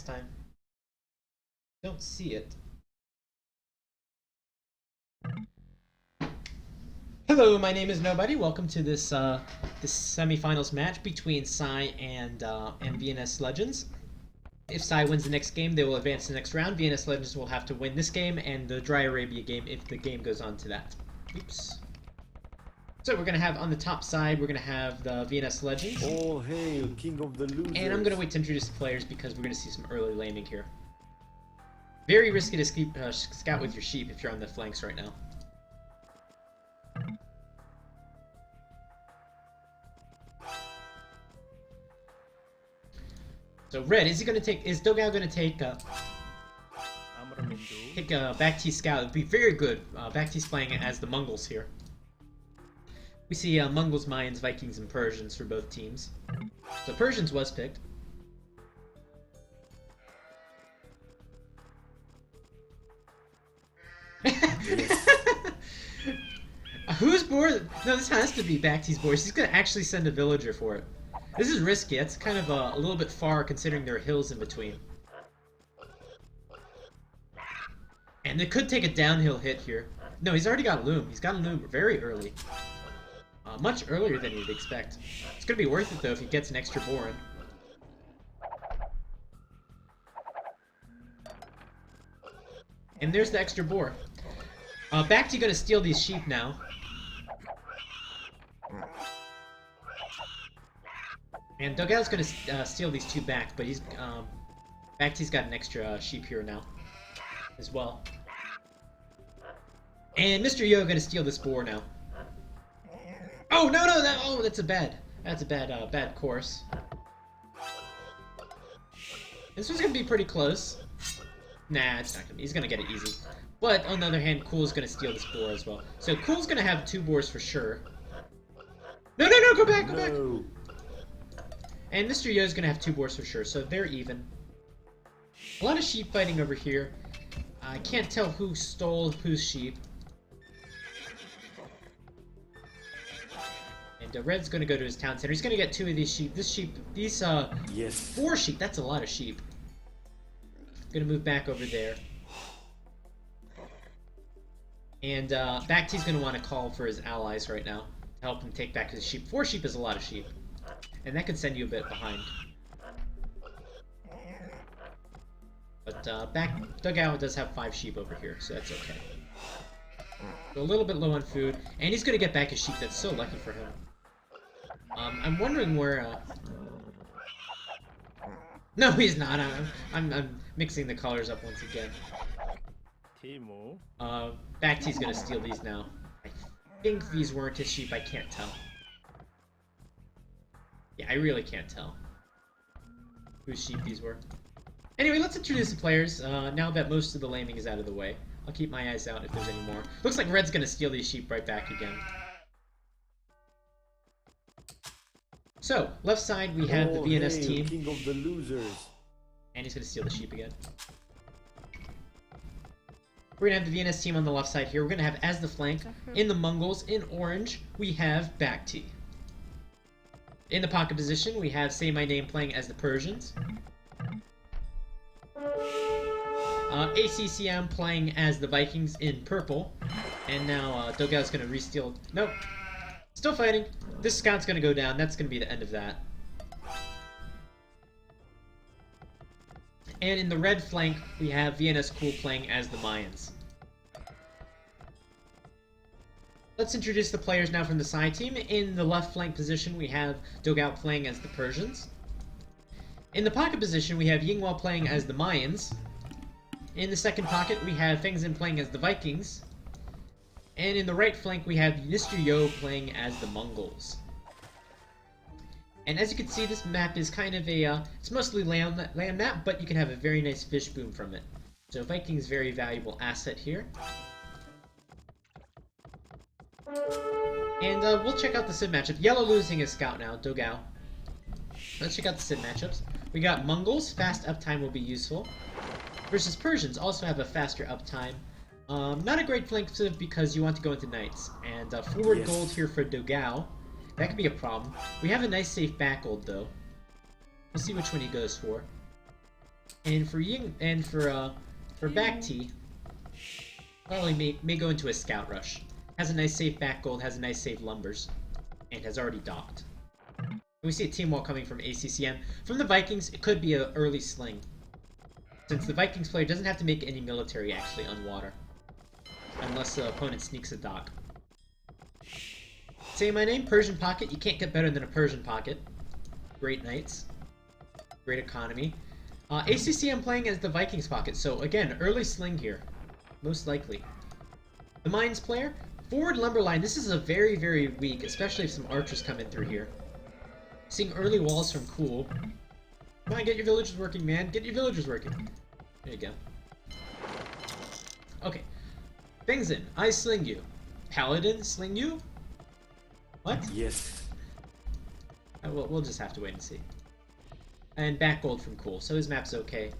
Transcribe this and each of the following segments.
time. Don't see it. Hello, my name is Nobody. Welcome to this this semifinals match between Psy and VNS Legends. If Psy wins the next game, they will advance to the next round. VNS Legends will have to win this game and the Dry Arabia game if the game goes on to that. Oops. So we're gonna have on the top side, we're gonna have the VNS Legends. All hail, king of the losers. And I'm gonna wait to introduce the players because we're gonna see some early landing here. Very risky to scout with your sheep if you're on the flanks right now. So red, is Dogao gonna take back T scout? It'd be very good. Back T's playing as the Mongols here. We see Mongols, Mayans, Vikings, and Persians for both teams. So Persians was picked. Whose board? No, this has to be Bacti's board. He's gonna actually send a villager for it. This is risky. It's kind of a little bit far considering there are hills in between. And they could take a downhill hit here. No, he's already got Loom. He's got a Loom very early. Much earlier than you'd expect. It's gonna be worth it though if he gets an extra boar in. And there's the extra boar. Bacti gonna steal these sheep now. And Dogao's gonna steal these two back, but he's Bacti's got an extra sheep here now, as well. And Mr. Yo gonna steal this boar now. Oh no no! That's a bad course. This was gonna be pretty close. Nah, it's not gonna be. He's gonna get it easy. But on the other hand, Cool's gonna steal this boar as well. So Cool's gonna have two boars for sure. No! Go back! Go back! And Mr. Yo's gonna have two boars for sure, so they're even. A lot of sheep fighting over here. I can't tell who stole whose sheep. And Red's gonna go to his town center. He's gonna get two of these sheep. Yes. 4 sheep. That's a lot of sheep. Gonna move back over there. And Bacti's gonna want to call for his allies right now to help him take back his sheep. 4 sheep is a lot of sheep. And that could send you a bit behind. But Dogao does have 5 sheep over here, so that's okay. So a little bit low on food, and he's gonna get back his sheep. That's so lucky for him. I'm wondering where. No, he's not. I'm mixing the colors up once again. Timo. Bacti's gonna steal these now. I think these weren't his sheep. I can't tell. Yeah, I really can't tell whose sheep these were. Anyway, let's introduce the players, now that most of the landing is out of the way. I'll keep my eyes out if there's any more. Looks like Red's gonna steal these sheep right back again. So, left side we have the VNS team. King of the losers. And he's gonna steal the sheep again. We're gonna have the VNS team on the left side here. We're gonna have as the flank, in the Mongols, in orange, we have Bacti. In the pocket position, we have Say My Name playing as the Persians. ACCM playing as the Vikings in purple. And now Dogao's gonna re-steal. Nope. Still fighting. This scout's gonna go down. That's gonna be the end of that. And in the red flank, we have VNS Cool playing as the Mayans. Let's introduce the players now from the side team. In the left flank position, we have Dogao playing as the Persians. In the pocket position, we have Yinghua playing as the Mayans. In the second pocket, we have Fengzhen playing as the Vikings. And in the right flank, we have Mr. Yo playing as the Mongols. And as you can see, this map is kind of a, it's mostly land map, but you can have a very nice fish boom from it. So Vikings, very valuable asset here. And we'll check out the Sid matchup. Yellow losing his scout now, Dogao. Let's check out the Sid matchups. We got Mongols, fast uptime will be useful. Versus Persians, also have a faster uptime. Not a great flank Civ because you want to go into knights. And forward gold here for Dogao. That could be a problem. We have a nice safe back gold though. We'll see which one he goes for. And for back T, probably may go into a scout rush. Has a nice safe back gold, has a nice safe lumbers, and has already docked. We see a team wall coming from ACCM. From the Vikings, it could be an early sling, since the Vikings player doesn't have to make any military actually on water, unless the opponent sneaks a dock. Say my name, Persian Pocket. You can't get better than a Persian Pocket. Great knights. Great economy. ACCM playing as the Vikings Pocket, so again, early sling here. Most likely. The Mines player, forward lumber line. This is a very, very weak, especially if some archers come in through here. Seeing early walls from Cool. Come on, get your villagers working, man. Get your villagers working. There you go. Okay. Bengzin, I sling you. Paladin, sling you? What? Yes. We'll just have to wait and see. And back gold from Cool, so his map's okay.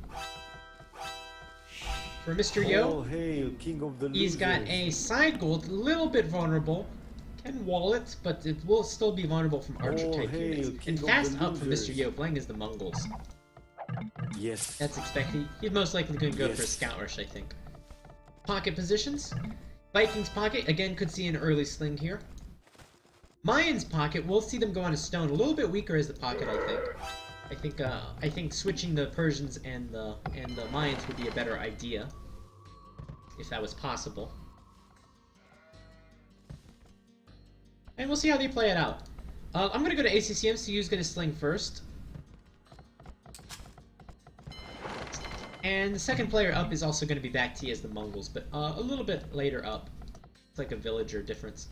For Mr. Yo, All hail, king of the losers. he's got a side gold, a little bit vulnerable. Can wall it, but it will still be vulnerable from archer type units. And fast up for Mr. Yo, playing as the Mongols. Yes. That's expected. He's most likely going to go for a scout rush, I think. Pocket positions. Vikings pocket, again, could see an early sling here. Mayans pocket, we'll see them go on a stone. A little bit weaker as the pocket, I think. I think switching the Persians and the Mayans would be a better idea, if that was possible. And we'll see how they play it out. I'm gonna go to ACCM, see who's gonna sling first. And the second player up is also gonna be back T as the Mongols, but a little bit later up. It's like a villager difference.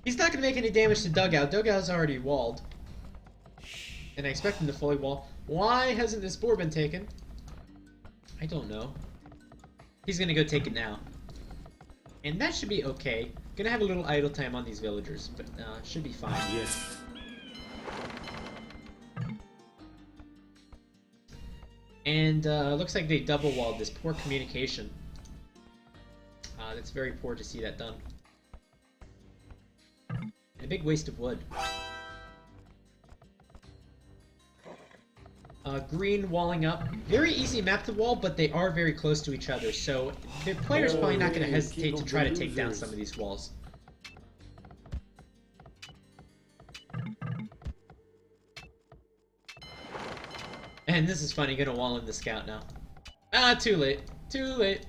He's not gonna make any damage to Dugout. Dugout's already walled. And I expect him to fully wall. Why hasn't this board been taken? I don't know. He's gonna go take it now. And that should be okay. Gonna have a little idle time on these villagers, but should be fine. Yes. And looks like they double walled this. Poor communication. That's very poor to see that done. And a big waste of wood. Green walling up. Very easy map to wall, but they are very close to each other, so the player's probably not going to hesitate to try to take down some of these walls. And this is funny, gonna wall in the scout now. Ah, too late. Too late.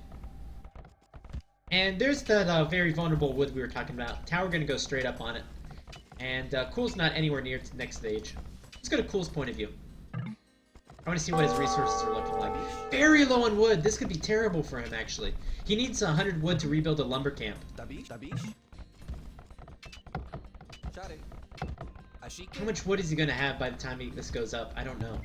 And there's that very vulnerable wood we were talking about. Tower gonna go straight up on it. And Cool's not anywhere near to the next stage. Let's go to Cool's point of view. I want to see what his resources are looking like. Very low on wood. This could be terrible for him, actually. He needs 100 wood to rebuild a lumber camp. How much wood is he going to have by the time this goes up? I don't know.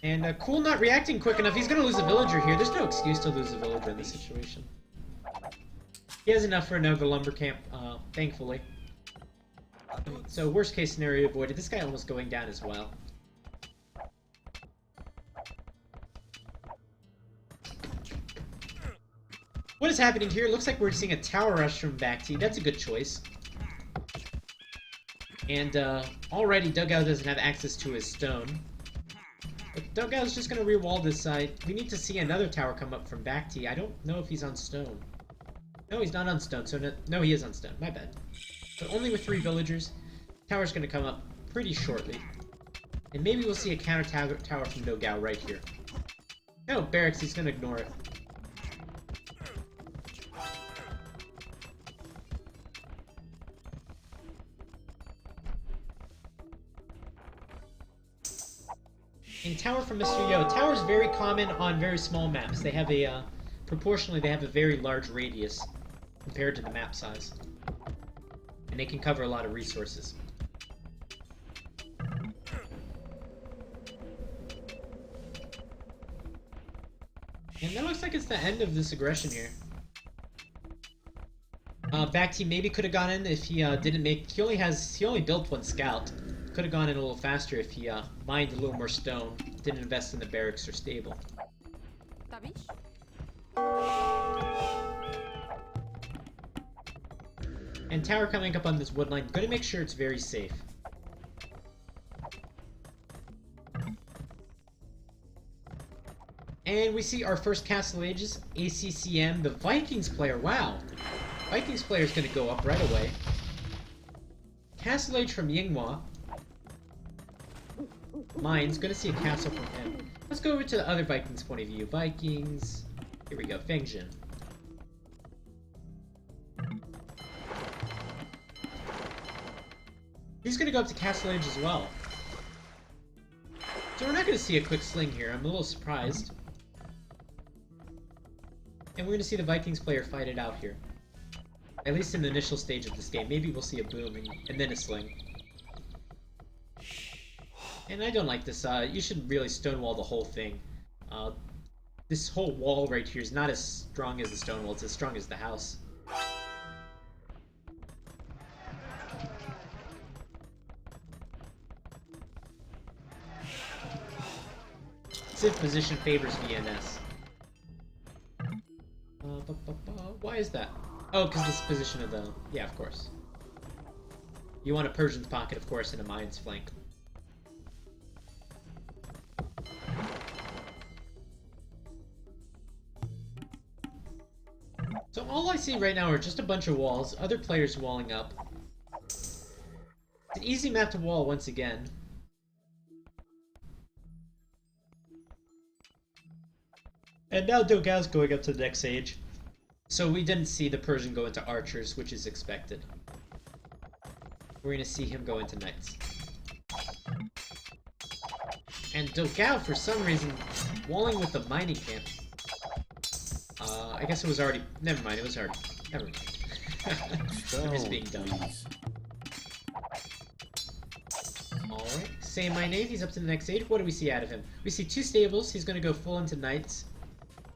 And Cool not reacting quick enough. He's gonna lose a villager here. There's no excuse to lose a villager in this situation. He has enough for another lumber camp, thankfully. So worst case scenario avoided. This guy almost going down as well. What is happening here? Looks like we're seeing a tower rush from back T. That's a good choice. And already Dugout doesn't have access to his stone. But Dugout's just gonna re-wall this side. We need to see another tower come up from back T. I don't know if he's on stone. No, he's not on stone, so no, he is on stone. My bad. But only with 3 villagers. Tower's gonna come up pretty shortly. And maybe we'll see a counter tower from Dugout right here. No, barracks, he's gonna ignore it. And tower from Mr. Yo. Tower's very common on very small maps. They have a, proportionally, they have a very large radius compared to the map size. And they can cover a lot of resources. And that looks like it's the end of this aggression here. Back team maybe could have gone in if he didn't make... He only built 1 scout. Could have gone in a little faster if he mined a little more stone. didn't invest in the barracks or stable. Tabish? And tower coming up on this wood line. Gonna make sure it's very safe. And we see our first Castle Ages, ACCM, the Vikings player. Wow! Vikings player is gonna go up right away. Castle Age from Yinghua. Mine's gonna see a castle from him. Let's go over to the other Vikings point of view. Vikings. Here we go, Fengjin. He's gonna go up to Castle Age as well. So we're not gonna see a quick sling here. I'm a little surprised. And we're gonna see the Vikings player fight it out here. At least in the initial stage of this game. Maybe we'll see a boom and then a sling. And I don't like this. You should really stonewall the whole thing. This whole wall right here is not as strong as the stone wall. It's as strong as the house. Civ position favors VNS. Why is that? Oh, because this position of the... Yeah, of course. You want a Persian's pocket, of course, and a Mayan's flank. So all I see right now are just a bunch of walls, other players walling up. It's an easy map to wall once again. And now Dogao's going up to the next stage. So we didn't see the Persian go into archers, which is expected. We're gonna see him go into knights. And Dogao, for some reason, walling with the mining camp. I guess it was already... Never mind, it was already... Never mind. I'm just being dumb. Alright, say my name, he's up to the next stage. What do we see out of him? We see 2 stables, he's gonna go full into knights.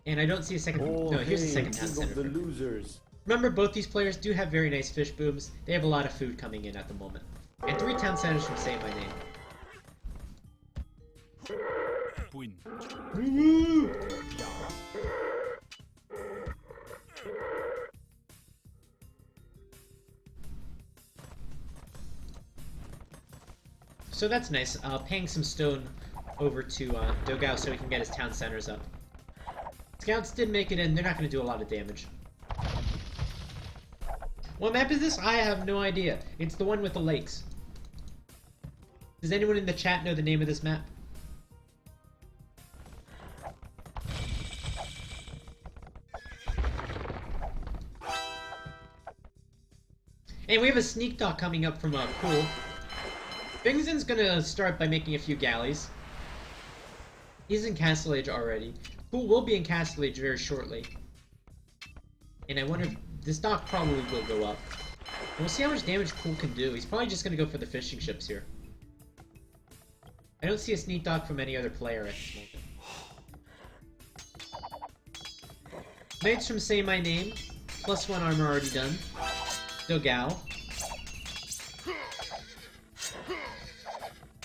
And I don't see a second... Oh, no, here's the hey, second town king center. of the losers. Remember, both these players do have very nice fish booms. They have a lot of food coming in at the moment. And 3 town centers from Say My Name. Win. Woo! So that's nice, paying some stone over to Dogao so he can get his town centers up. Scouts did make it in, they're not going to do a lot of damage. What map is this? I have no idea. It's the one with the lakes. Does anyone in the chat know the name of this map? And we have a sneak talk coming up from Pool. Bingzen's gonna start by making a few galleys. He's in Castle Age already. Pool will be in Castle Age very shortly. And I wonder if this dock probably will go up. And we'll see how much damage Pool can do. He's probably just gonna go for the fishing ships here. I don't see a sneak dock from any other player at this moment. Knights from Say My Name. +1 armor already done. Dogao.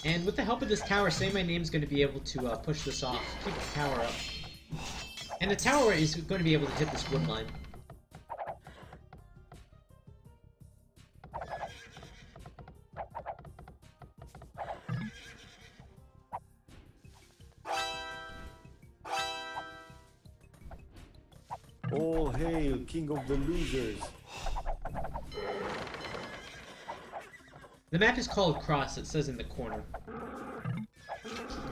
And with the help of this tower, Say My Name's going to be able to push this off, keep the tower up. And the tower is going to be able to hit this wood line. All hail, king of the losers. The map is called Cross, it says in the corner.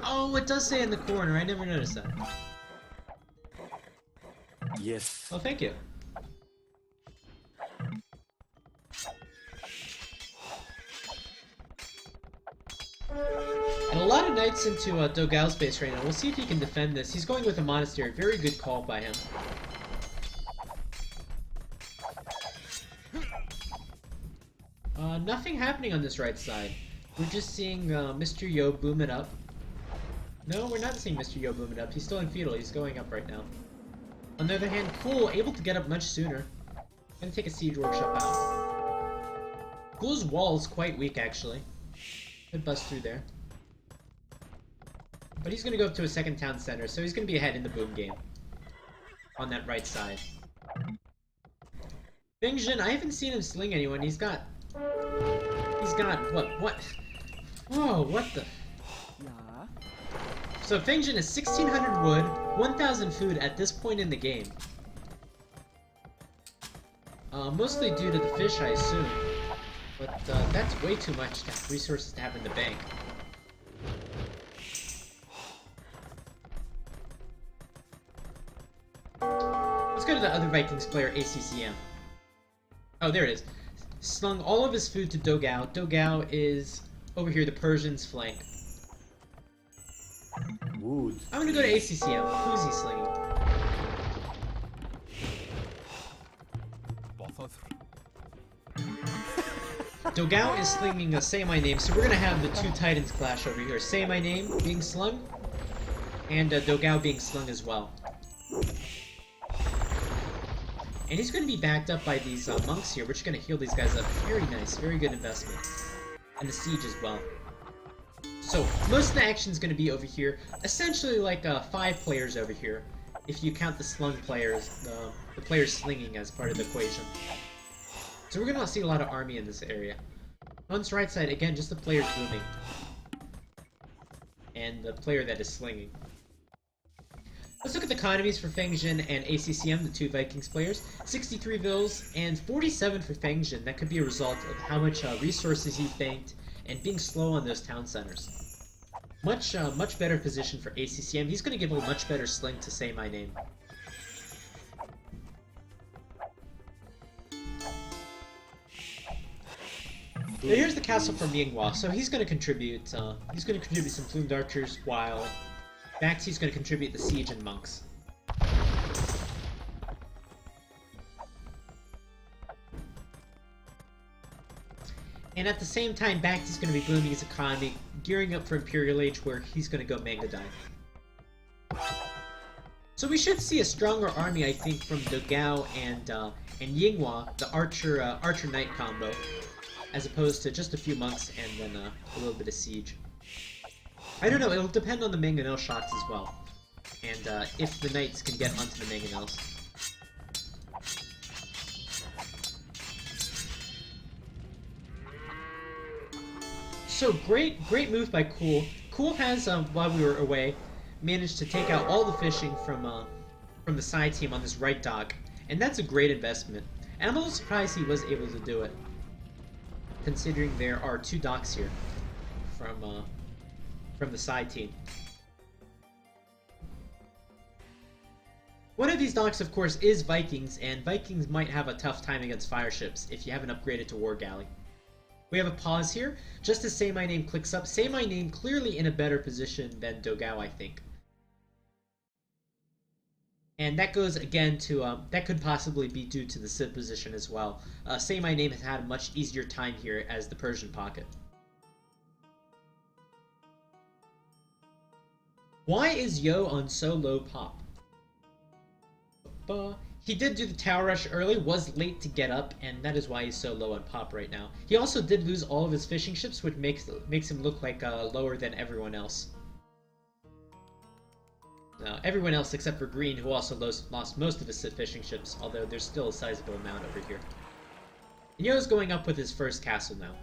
Oh, it does say in the corner, I never noticed that. Yes. Oh, thank you. And a lot of knights into Dogao's base right now. We'll see if he can defend this. He's going with a monastery. Very good call by him. Nothing happening on this right side. We're just seeing Mr. Yo boom it up. No, we're not seeing Mr. Yo boom it up. He's still in feudal. He's going up right now. On the other hand, Cool, able to get up much sooner. Gonna take a siege workshop out. Cool's wall is quite weak, actually. Could bust through there. but he's going to go up to a second town center, so he's going to be ahead in the boom game. On that right side. Fengjin, I haven't seen him sling anyone. He's got, what? Whoa, what the? Yeah. So Fengjin is 1600 wood, 1000 food at this point in the game. Mostly due to the fish, I assume. But that's way too much resources to have in the bank. Let's go to the other Vikings player, ACCM. Oh, there it is. Slung all of his food to Dogao. Dogao is over here, the Persians' flank. Wood. I'm gonna go to ACCM. Who's he slinging? Dogao is slinging a Say My Name, so we're gonna have the two titans clash over here. Say My Name being slung, and Dogao being slung as well. And he's gonna be backed up by these monks here, which are gonna heal these guys up. Very nice, very good investment. And the siege as well. So, most of the action is gonna be over here. Essentially like 5 players over here, if you count the slung players, the players slinging as part of the equation. So we're gonna see a lot of army in this area. On this right side, again, just the players booming. And the player that is slinging. Let's look at the economies for Fengjin and ACCM, the two Vikings players. 63 vills and 47 for Fengjin. That could be a result of how much resources he banked and being slow on those town centers. Much better position for ACCM. He's going to give a much better sling to Say My Name. Now here's the castle from Yinghua. So he's going to contribute. He's going to contribute some plumed archers, while Baxi's going to contribute the siege and monks. And at the same time, Baxi's going to be booming his economy, gearing up for Imperial Age, where he's going to go Mangadai. So we should see a stronger army, I think, from Dogao and Yinghua, the Archer Knight combo, as opposed to just a few monks and then a little bit of siege. I don't know, it'll depend on the mangonel shots as well, and if the knights can get onto the mangonels. So great move by Cool. Cool has, while we were away, managed to take out all the fishing from the side team on this right dock, and that's a great investment. And I'm a little surprised he was able to do it, considering there are 2 docks here from the side team. One of these docks, of course, is Vikings, and Vikings might have a tough time against fire ships if you haven't upgraded to War Galley. We have a pause here, just as Say My Name clicks up. Say My Name clearly in a better position than Dogao, I think. And that goes again to, that could possibly be due to the Civ position as well. Say My Name has had a much easier time here as the Persian pocket. Why is Yo on so low pop? He did do the tower rush early, was late to get up, and that is why he's so low on pop right now. He also did lose all of his fishing ships, which makes him look like lower than everyone else. Everyone else except for Green, who also lost most of his fishing ships, although there's still a sizable amount over here. And Yo's going up with his first castle now.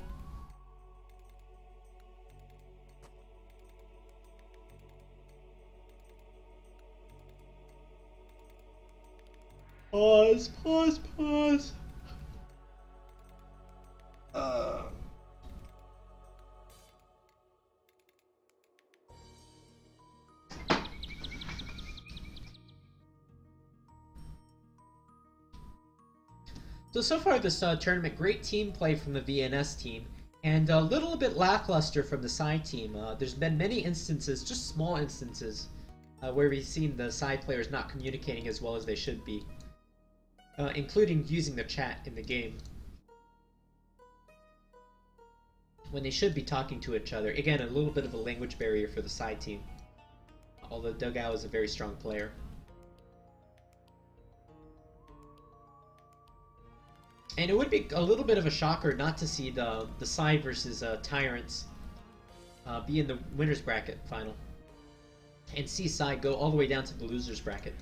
Pause. So far this tournament, great team play from the VNS team, and a little bit lackluster from the side team. There's been many instances, just small instances, where we've seen the side players not communicating as well as they should be. Including using the chat in the game, when they should be talking to each other. Again, a little bit of a language barrier for the side team, although Dogao is a very strong player. And it would be a little bit of a shocker not to see the Psy versus Tyrants be in the winner's bracket final. and Seaside go all the way down to the losers bracket.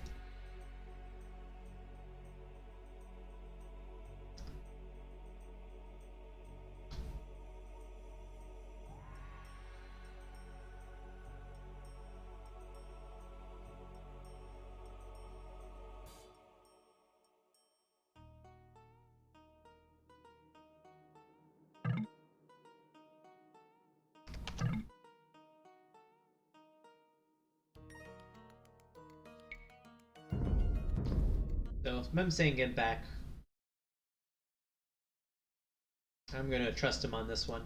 So, Mem saying get back. I'm gonna trust him on this one.